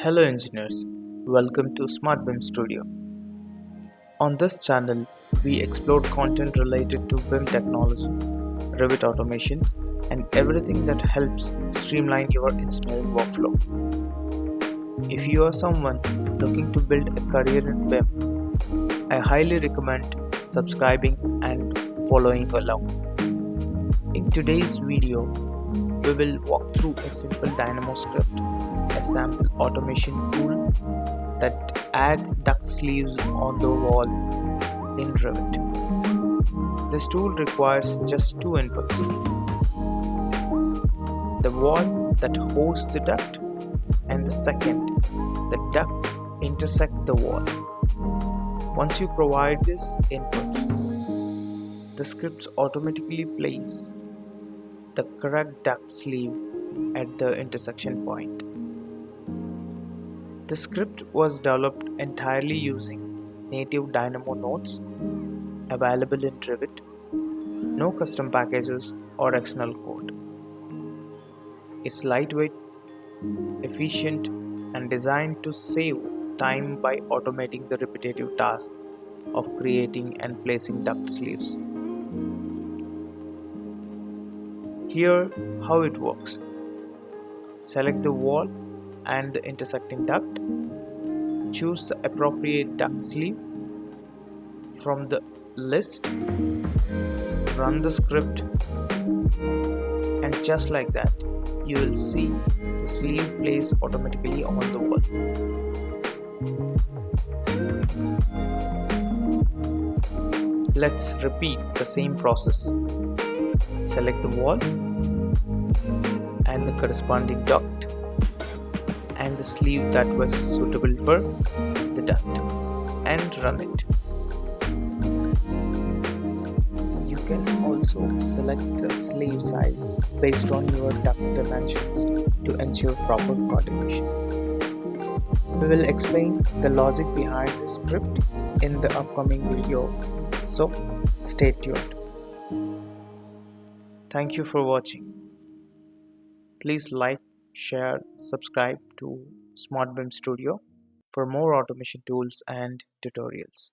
Hello engineers, welcome to smartbimstudio. On this channel, we explore content related to BIM technology, Revit automation, and everything that helps streamline your engineering workflow. If you are someone looking to build a career in BIM, I highly recommend subscribing and following along. In today's video, we will walk through a simple Dynamo script, a sample automation tool that adds duct sleeves on the wall in Revit. This tool requires just two inputs: the wall that hosts the duct, and the second, the duct intersect the wall. Once you provide these inputs, the script automatically places the correct duct sleeve at the intersection point. The script was developed entirely using native Dynamo nodes available in Revit, no custom packages or external code. It's lightweight, efficient, and designed to save time by automating the repetitive task of creating and placing duct sleeves. Here how it works. Select the wall and the intersecting duct. Choose the appropriate duct sleeve from the list. Run the script, and just like that, you will see the sleeve plays automatically on the wall. Let's repeat the same process. Select the wall and the corresponding duct and the sleeve that was suitable for the duct, and run it. You can also select the sleeve size based on your duct dimensions to ensure proper coordination. We will explain the logic behind the script in the upcoming video, so stay tuned. Thank you for watching. Please like, share, subscribe to smartbimstudio for more automation tools and tutorials.